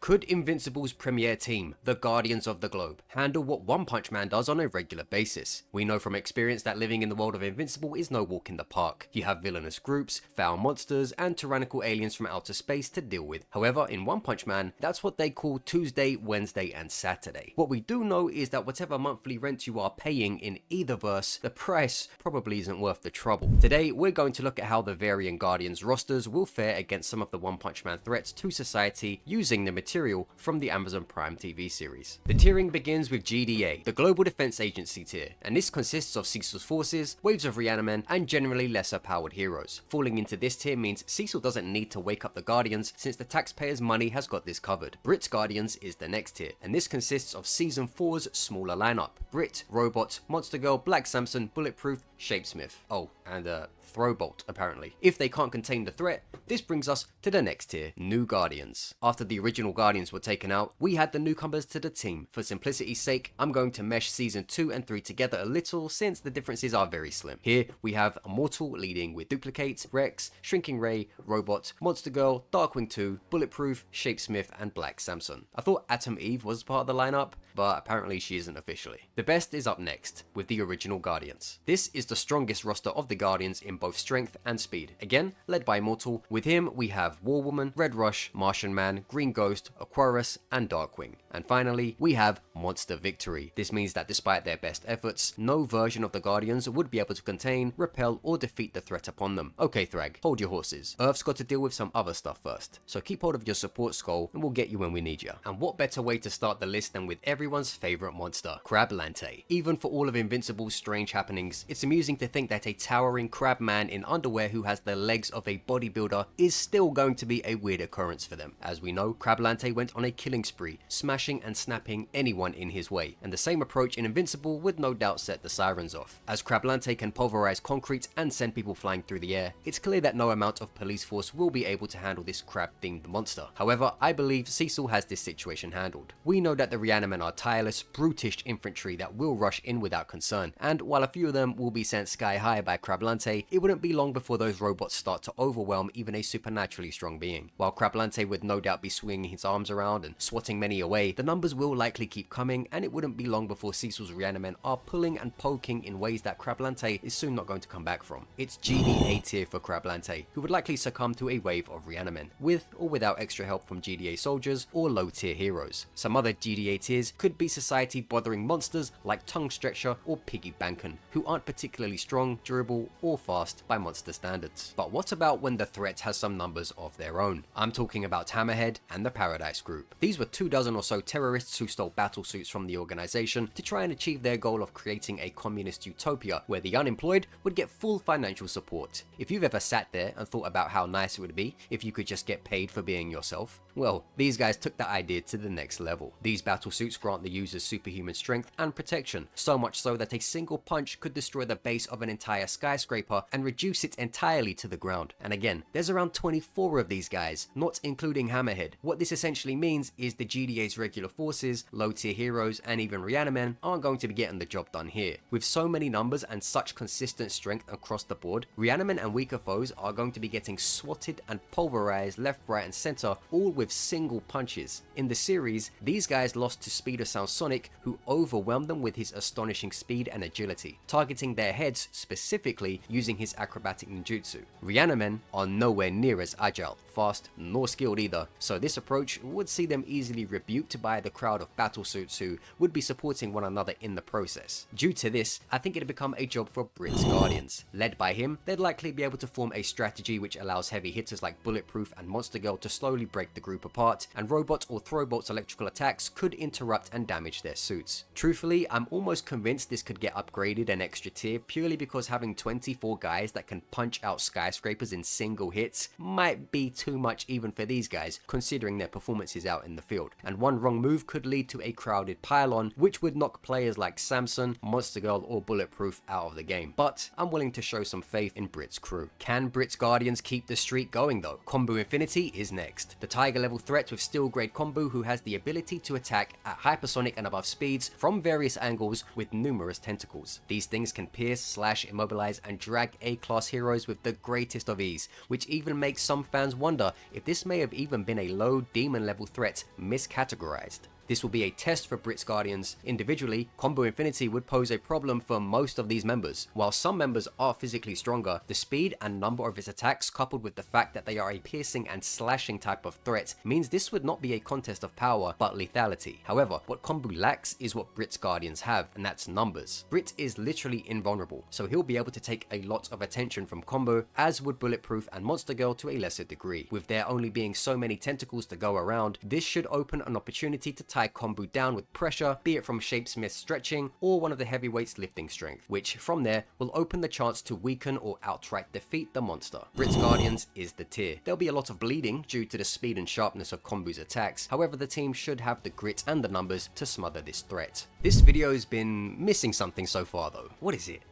Could Invincible's premier team, the Guardians of the Globe, handle what One Punch Man does on a regular basis? We know from experience that living in the world of Invincible is no walk in the park. You have villainous groups, foul monsters, and tyrannical aliens from outer space to deal with. However, in One Punch Man, that's what they call Tuesday, Wednesday, and Saturday. What we do know is that whatever monthly rent you are paying in either verse, the price probably isn't worth the trouble. Today, we're going to look at how the varying Guardians rosters will fare against some of the One Punch Man threats to society using the material from the Amazon Prime TV series. The tiering begins with GDA, the Global Defense Agency tier, and this consists of Cecil's forces, waves of Reanimen, and generally lesser powered heroes. Falling into this tier means Cecil doesn't need to wake up the Guardians since the taxpayers' money has got this covered. Brit's Guardians is the next tier, and this consists of Season 4's smaller lineup: Brit, Robot, Monster Girl, Black Samson, Bulletproof, Shapesmith. Oh, and Throwbolt, apparently. If they can't contain the threat, this brings us to the next tier, New Guardians. After the original Guardians were taken out, we had the newcomers to the team. For simplicity's sake, I'm going to mesh Season 2 and 3 together a little since the differences are very slim. Here, we have Immortal leading with Duplicate, Rex, Shrinking Ray, Robot, Monster Girl, Darkwing 2, Bulletproof, Shapesmith, and Black Samson. I thought Atom Eve was part of the lineup, but apparently she isn't officially. The best is up next, with the original Guardians. This is the strongest roster of the Guardians in both strength and speed. Again, led by Immortal. With him, we have War Woman, Red Rush, Martian Man, Green Ghost, Aquarius, and Darkwing. And finally, we have Monster Victory. This means that despite their best efforts, no version of the Guardians would be able to contain, repel, or defeat the threat upon them. Okay, Thragg, hold your horses. Earth's got to deal with some other stuff first, so keep hold of your support skull and we'll get you when we need you. And what better way to start the list than with everyone's favorite monster, Crablante. Even for all of Invincible's strange happenings, it's amusing to think that a towering crab man in underwear who has the legs of a bodybuilder is still going to be a weird occurrence for them. As we know, Crablante went on a killing spree, smashing and snapping anyone in his way, and the same approach in Invincible would no doubt set the sirens off. As Crablante can pulverize concrete and send people flying through the air, it's clear that no amount of police force will be able to handle this crab-themed monster. However, I believe Cecil has this situation handled. We know that the Reanimen are tireless, brutish infantry that will rush in without concern, and while a few of them will be sent sky high by Crablante, it wouldn't be long before those robots start to overwhelm even a supernaturally strong being. While Crablante would no doubt be swinging his arms around and swatting many away, the numbers will likely keep coming, and it wouldn't be long before Cecil's Reanimen are pulling and poking in ways that Crablante is soon not going to come back from. It's GDA tier for Crablante, who would likely succumb to a wave of Reanimen, with or without extra help from GDA soldiers or low tier heroes. Some other GDA tiers could be society bothering monsters like Tongue Stretcher or Piggy Banken, who aren't particularly strong, durable, or fast by monster standards. But what about when the threat has some numbers of their own? I'm talking about Hammerhead and the Paradise Group. These were 24 or so terrorists who stole battlesuits from the organization to try and achieve their goal of creating a communist utopia where the unemployed would get full financial support. If you've ever sat there and thought about how nice it would be if you could just get paid for being yourself, well, these guys took that idea to the next level. These battlesuits grant the users superhuman strength and protection, so much so that a single punch could destroy the base of an entire skyscraper and reduce it entirely to the ground. And again, there's around 24 of these guys, not including Hammerhead. What this essentially means is the GDA's regular forces, low tier heroes, and even Reanimen aren't going to be getting the job done here. With so many numbers and such consistent strength across the board, Reanimen and weaker foes are going to be getting swatted and pulverized left, right, and center, all with single punches. In the series, these guys lost to Speed of Sound Sonic, who overwhelmed them with his astonishing speed and agility, targeting their heads specifically using his acrobatic ninjutsu. Reanimen are nowhere near as agile, fast, nor skilled either, so this approach would see them easily rebuked by the crowd of battlesuits who would be supporting one another in the process. Due to this, I think it'd become a job for Brit's Guardians. Led by him, they'd likely be able to form a strategy which allows heavy hitters like Bulletproof and Monster Girl to slowly break the group apart, and Robot or Throwbolt's electrical attacks could interrupt and damage their suits. Truthfully, I'm almost convinced this could get upgraded an extra tier purely because having 24 guys that can punch out skyscrapers in single hits might be too much even for these guys, considering their performances out in the field. And one wrong move could lead to a crowded pylon, which would knock players like Samson, Monster Girl, or Bulletproof out of the game. But I'm willing to show some faith in Brit's crew. Can Brit's Guardians keep the streak going though? Combo Infinity is next. The Tiger Mega level threat with Steel Grade combo who has the ability to attack at hypersonic and above speeds from various angles with numerous tentacles. These things can pierce, slash, immobilize, and drag A-class heroes with the greatest of ease, which even makes some fans wonder if this may have even been a low demon level threat miscategorized. This will be a test for Brit's Guardians. Individually, Combo Infinity would pose a problem for most of these members. While some members are physically stronger, the speed and number of its attacks coupled with the fact that they are a piercing and slashing type of threat means this would not be a contest of power, but lethality. However, what Combo lacks is what Brit's Guardians have, and that's numbers. Brit is literally invulnerable, so he'll be able to take a lot of attention from Combo, as would Bulletproof and Monster Girl to a lesser degree. With there only being so many tentacles to go around, this should open an opportunity to tie Combo down with pressure, be it from Shapesmith's stretching or one of the heavyweights lifting strength, which from there will open the chance to weaken or outright defeat the monster. Brit's Guardians is the tier. There'll be a lot of bleeding due to the speed and sharpness of Combo's attacks, however the team should have the grit and the numbers to smother this threat. This video's been missing something so far though. What is it?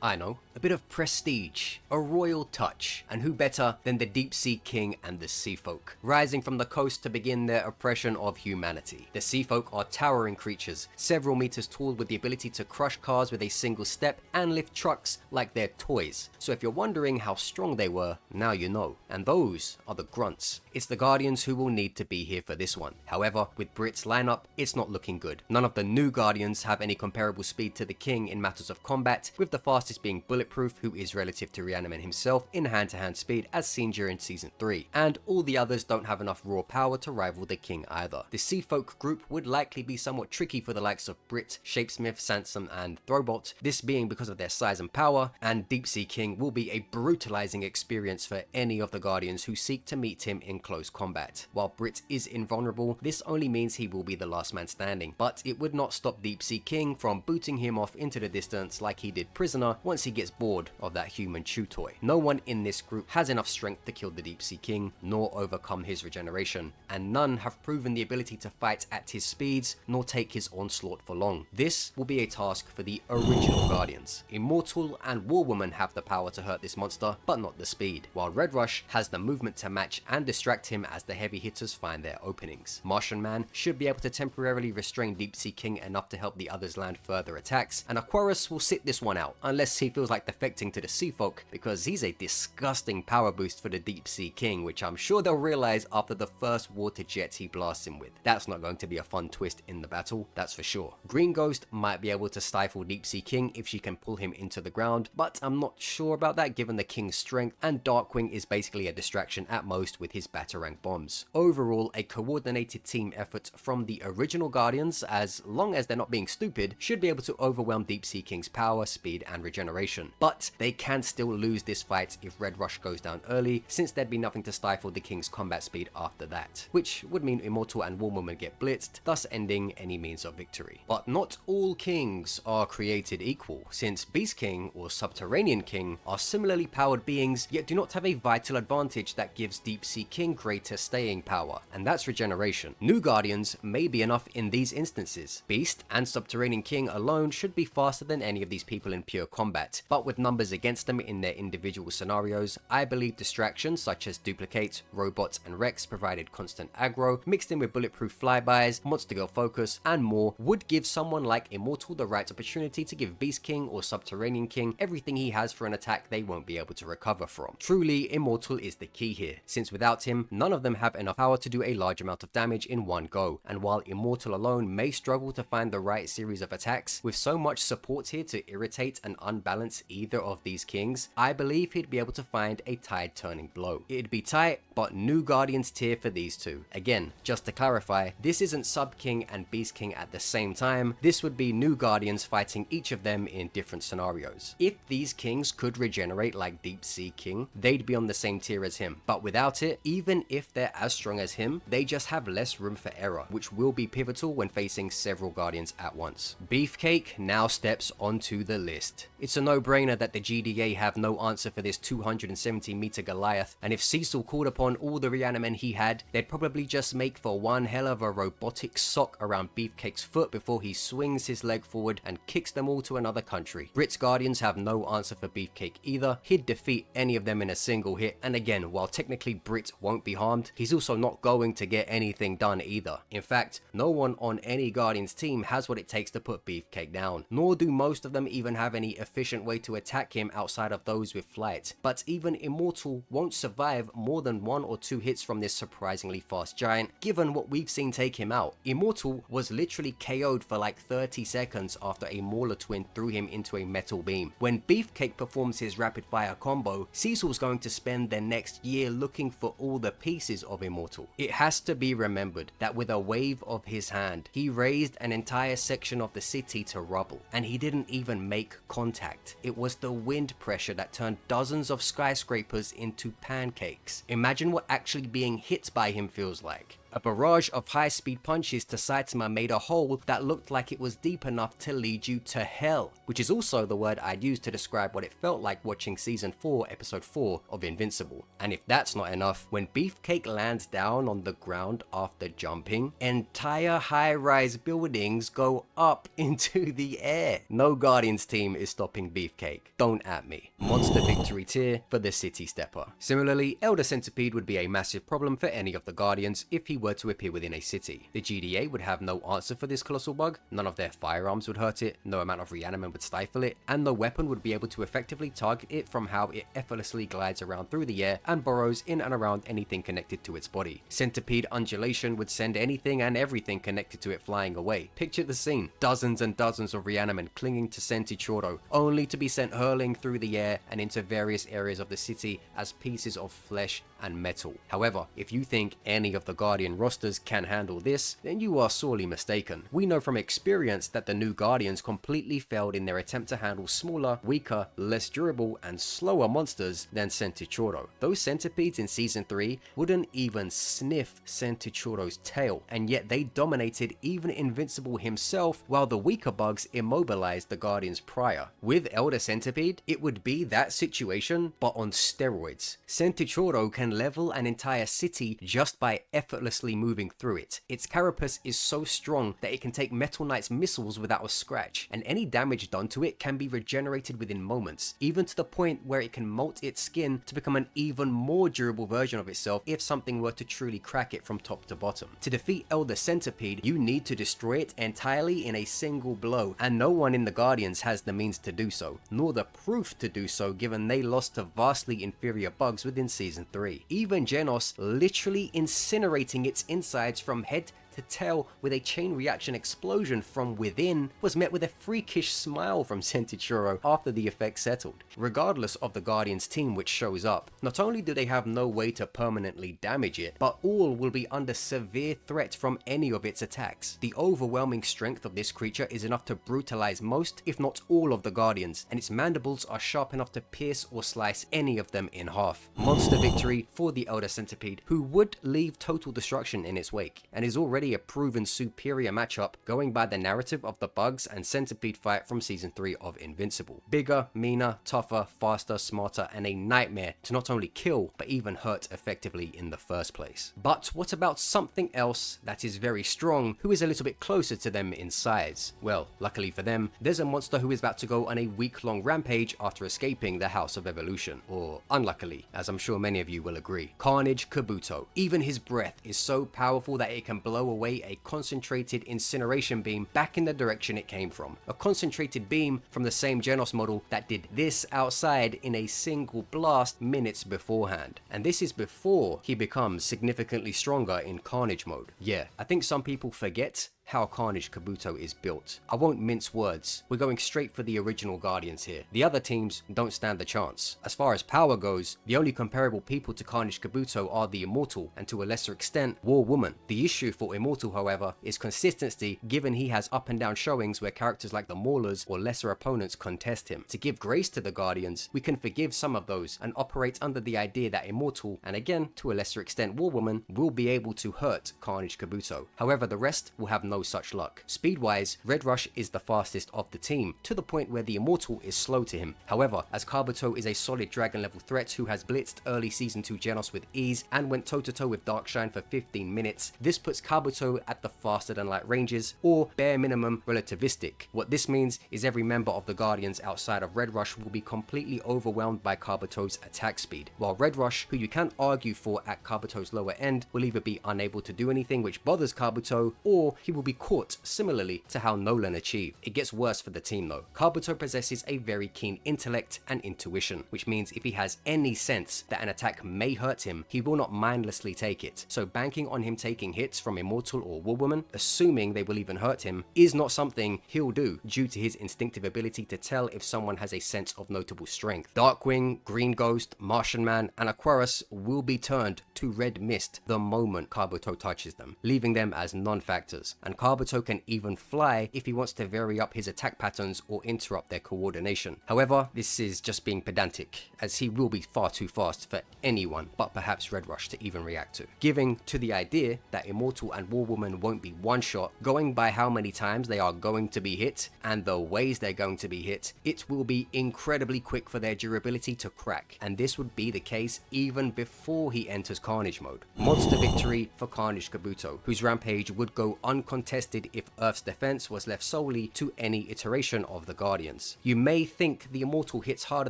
I know, a bit of prestige, a royal touch, and who better than the Deep Sea King and the Sea Folk, rising from the coast to begin their oppression of humanity. The Sea Folk are towering creatures, several meters tall with the ability to crush cars with a single step and lift trucks like they're toys. So if you're wondering how strong they were, now you know. And those are the grunts. It's the Guardians who will need to be here for this one. However, with Brit's lineup, it's not looking good. None of the new Guardians have any comparable speed to the King in matters of combat, with the fastest being Bulletproof, who is relative to Reaniman himself in hand-to-hand speed as seen during Season 3, and all the others don't have enough raw power to rival the King either. The Sea Folk group would likely be somewhat tricky for the likes of Brit, Shapesmith, Sansom, and Throbot, this being because of their size and power, and Deep Sea King will be a brutalizing experience for any of the Guardians who seek to meet him in close combat. While Brit is invulnerable, this only means he will be the last man standing, but it would not stop Deep Sea King from booting him off into the distance like he did Prisoner once he gets bored of that human chew toy. No one in this group has enough strength to kill the Deep Sea King, nor overcome his regeneration, and none have proven the ability to fight at his speeds, nor take his onslaught for long. This will be a task for the original Guardians. Immortal and War Woman have the power to hurt this monster, but not the speed, while Red Rush has the movement to match and distract him as the heavy hitters find their openings. Martian Man should be able to temporarily restrain Deep Sea King enough to help the others land further attacks, and Aquarius will sit this one out, unless he feels like defecting to the Sea Folk, because he's a disgusting power boost for the Deep Sea King, which I'm sure they'll realize after the first water jet he blasts him with. That's not going to be a fun twist in the battle, that's for sure. Green Ghost might be able to stifle Deep Sea King if she can pull him into the ground, but I'm not sure about that given the King's strength, and Darkwing is basically a distraction at most with his Batarang bombs. Overall, a coordinated team effort from the original Guardians, as long as they're not being stupid, should be able to overwhelm Deep Sea King's power, speed, and regeneration. But they can still lose this fight if Red Rush goes down early, since there'd be nothing to stifle the King's combat speed after that, which would mean Immortal and War Woman get blitzed, thus ending any means of victory. But not all kings are created equal, since Beast King or Subterranean King are similarly powered beings, yet do not have a vital advantage that gives Deep Sea King greater staying power, and that's regeneration. New Guardians may be enough in these instances. Beast and Subterranean King alone should be faster than any of these people in pure combat, but with numbers against them in their individual scenarios, I believe distractions such as Duplicate, Robots, and Rex provided constant aggro, mixed in with bulletproof flybys, Monster Girl focus, and more, would give someone like Immortal the right opportunity to give Beast King or Subterranean King everything he has for an attack they won't be able to recover from. Truly, Immortal is the key here, since without him, none of them have enough power to do a large amount of damage in one go, and while Immortal alone may struggle to find the right series of attacks, with so much support here to irritate and unbalance either of these kings, I believe he'd be able to find a tide-turning blow. It'd be tight, but New Guardians tier for these two. Again, just to clarify, this isn't Sub King and Beast King at the same time, this would be New Guardians fighting each of them in different scenarios. If these kings could regenerate like Deep Sea King, they'd be on the same tier as him, but without it, even if they're as strong as him, they just have less room for error, which will be pivotal when facing several Guardians at once. Beefcake now steps onto the list. It's a no-brainer that the GDA have no answer for this 270-meter Goliath, and if Cecil called upon all the Reanimen he had, they'd probably just make for one hell of a robotic sock around Beefcake's foot before he swings his leg forward and kicks them all to another country. Brit's Guardians have no answer for Beefcake either. He'd defeat any of them in a single hit, and again, while technically Brit won't be harmed, he's also not going to get anything done either. In fact, no one on any Guardians team has what it takes to put Beefcake down, nor do most of them even have any efficient way to attack him outside of those with flight. But even Immortal won't survive more than 1 or 2 hits from this surprisingly fast giant, given what we've seen take him out. Immortal was literally KO'd for like 30 seconds after a Mauler twin threw him into a metal beam. When Beefcake performs his rapid fire combo, Cecil's going to spend the next year looking for all the pieces of Immortal. It has to be remembered that with a wave of his hand, he raised an entire section of the city to rubble, and he didn't even make contact. It was the wind pressure that turned dozens of skyscrapers into pancakes. Imagine what actually being hit by him feels like. A barrage of high-speed punches to Saitama made a hole that looked like it was deep enough to lead you to hell, which is also the word I'd use to describe what it felt like watching Season 4, Episode 4 of Invincible. And if that's not enough, when Beefcake lands down on the ground after jumping, entire high-rise buildings go up into the air. No Guardians team is stopping Beefcake. Don't at me. Monster victory tier for the City Stepper. Similarly, Elder Centipede would be a massive problem for any of the Guardians if he were to appear within a city. The GDA would have no answer for this colossal bug, none of their firearms would hurt it, no amount of Reanimen would stifle it, and no weapon would be able to effectively target it from how it effortlessly glides around through the air and burrows in and around anything connected to its body. Centipede undulation would send anything and everything connected to it flying away. Picture the scene, dozens and dozens of Reanimen clinging to Sentichoro, only to be sent hurling through the air and into various areas of the city as pieces of flesh and metal. However, if you think any of the Guardian rosters can handle this, then you are sorely mistaken. We know from experience that the new Guardians completely failed in their attempt to handle smaller, weaker, less durable, and slower monsters than Sentichoro. Those centipedes in Season 3 wouldn't even sniff Sentichoro's tail, and yet they dominated even Invincible himself, while the weaker bugs immobilized the Guardians prior. With Elder Centipede, it would be that situation, but on steroids. Sentichoro can level an entire city just by effortlessly moving through it. Its carapace is so strong that it can take Metal Knight's missiles without a scratch, and any damage done to it can be regenerated within moments, even to the point where it can molt its skin to become an even more durable version of itself if something were to truly crack it from top to bottom. To defeat Elder Centipede, you need to destroy it entirely in a single blow, and no one in the Guardians has the means to do so, nor the proof to do so given they lost to vastly inferior bugs within Season 3. Even Genos literally incinerating its insides from head to tail with a chain reaction explosion from within was met with a freakish smile from Sentichoro after the effect settled. Regardless of the Guardians team which shows up, not only do they have no way to permanently damage it, but all will be under severe threat from any of its attacks. The overwhelming strength of this creature is enough to brutalize most, if not all, of the Guardians, and its mandibles are sharp enough to pierce or slice any of them in half. Monster victory for the Elder Centipede, who would leave total destruction in its wake, and is already a proven superior matchup going by the narrative of the bugs and centipede fight from Season 3 of Invincible. Bigger, meaner, tougher, faster, smarter, and a nightmare to not only kill but even hurt effectively in the first place. But what about something else that is very strong, who is a little bit closer to them in size? Well, luckily for them, there's a monster who is about to go on a week-long rampage after escaping the House of Evolution, or unluckily, as I'm sure many of you will agree. Carnage Kabuto. Even his breath is so powerful that it can blow away a concentrated incineration beam back in the direction it came from. A concentrated beam from the same Genos model that did this outside in a single blast minutes beforehand. And this is before he becomes significantly stronger in Carnage mode. Yeah, I think some people forget how Carnage Kabuto is built. I won't mince words, we're going straight for the original Guardians here. The other teams don't stand a chance. As far as power goes, the only comparable people to Carnage Kabuto are the Immortal, and to a lesser extent, War Woman. The issue for Immortal, however, is consistency, given he has up and down showings where characters like the Maulers or lesser opponents contest him. To give grace to the Guardians, we can forgive some of those and operate under the idea that Immortal, and again to a lesser extent War Woman, will be able to hurt Carnage Kabuto. However, the rest will have no no such luck. Speed-wise, Red Rush is the fastest of the team, to the point where the Immortal is slow to him. However, as Kabuto is a solid dragon level threat who has blitzed early Season 2 Genos with ease and went toe-to-toe with Darkshine for 15 minutes, this puts Kabuto at the faster than light ranges, or bare minimum relativistic. What this means is every member of the Guardians outside of Red Rush will be completely overwhelmed by Kabuto's attack speed, while Red Rush, who you can argue for at Kabuto's lower end, will either be unable to do anything which bothers Kabuto, or he will be caught similarly to how Nolan achieved. It gets worse for the team though. Kabuto possesses a very keen intellect and intuition, which means if he has any sense that an attack may hurt him, he will not mindlessly take it. So banking on him taking hits from Immortal or War Woman, assuming they will even hurt him, is not something he'll do due to his instinctive ability to tell if someone has a sense of notable strength. Darkwing, Green Ghost, Martian Man, and Aquarius will be turned to red mist the moment Kabuto touches them, leaving them as non-factors. And Kabuto can even fly if he wants to vary up his attack patterns or interrupt their coordination. However, this is just being pedantic, as he will be far too fast for anyone but perhaps Red Rush to even react to. Giving to the idea that Immortal and War Woman won't be one shot, going by how many times they are going to be hit and the ways they're going to be hit, it will be incredibly quick for their durability to crack, and this would be the case even before he enters Carnage mode. Monster victory for Carnage Kabuto, whose rampage would go uncontested if Earth's defense was left solely to any iteration of the Guardians. You may think the Immortal hits harder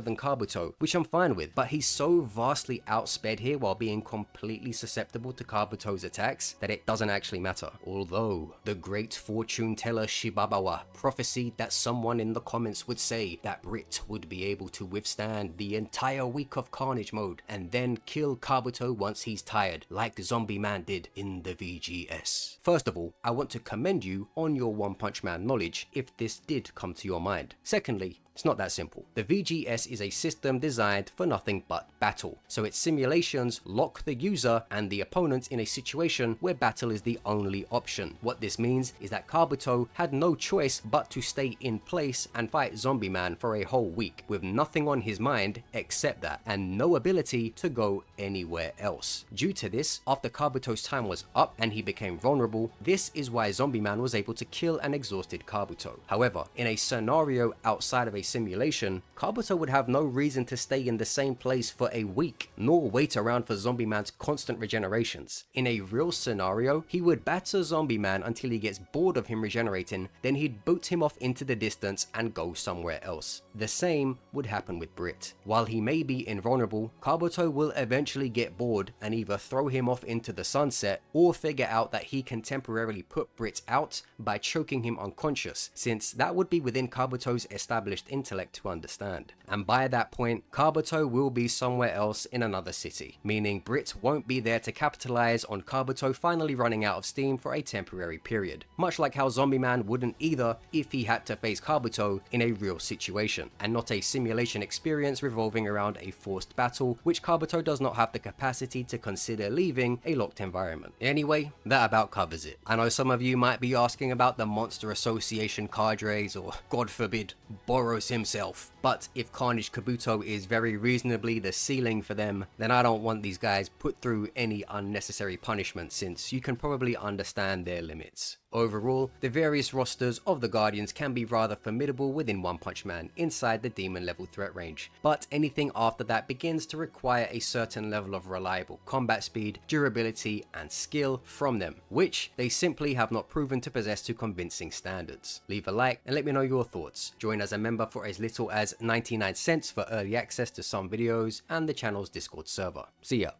than Kabuto, which I'm fine with, but he's so vastly outsped here while being completely susceptible to Kabuto's attacks that it doesn't actually matter. Although, the great fortune teller Shibabawa prophesied that someone in the comments would say that Brit would be able to withstand the entire week of Carnage mode and then kill Kabuto once he's tired, like Zombie Man did in the VGS. First of all, I want to commend you on your One Punch Man knowledge if this did come to your mind. Secondly, it's not that simple. The VGS is a system designed for nothing but battle, so its simulations lock the user and the opponent in a situation where battle is the only option. What this means is that Kabuto had no choice but to stay in place and fight Zombie Man for a whole week, with nothing on his mind except that, and no ability to go anywhere else. Due to this, after Kabuto's time was up and he became vulnerable, this is why Zombie Man was able to kill an exhausted Kabuto. However, in a scenario outside of a simulation, Kabuto would have no reason to stay in the same place for a week, nor wait around for Zombie Man's constant regenerations. In a real scenario, he would batter Zombie Man until he gets bored of him regenerating, then he'd boot him off into the distance and go somewhere else. The same would happen with Brit. While he may be invulnerable, Kabuto will eventually get bored and either throw him off into the sunset or figure out that he can temporarily put Brit out by choking him unconscious, since that would be within Kabuto's established intellect to understand. And by that point, Kabuto will be somewhere else in another city, meaning Brit won't be there to capitalize on Kabuto finally running out of steam for a temporary period. Much like how Zombie Man wouldn't either if he had to face Kabuto in a real situation, and not a simulation experience revolving around a forced battle, which Kabuto does not have the capacity to consider leaving a locked environment. Anyway, that about covers it. I know some of you might be asking about the Monster Association cadres, or God forbid, Boros himself. But if Carnage Kabuto is very reasonably the ceiling for them, then I don't want these guys put through any unnecessary punishment, since you can probably understand their limits. Overall, the various rosters of the Guardians can be rather formidable within One Punch Man inside the demon level threat range, but anything after that begins to require a certain level of reliable combat speed, durability, and skill from them, which they simply have not proven to possess to convincing standards. Leave a like and let me know your thoughts. Join as a member for as little as 99 cents for early access to some videos and the channel's Discord server. See ya.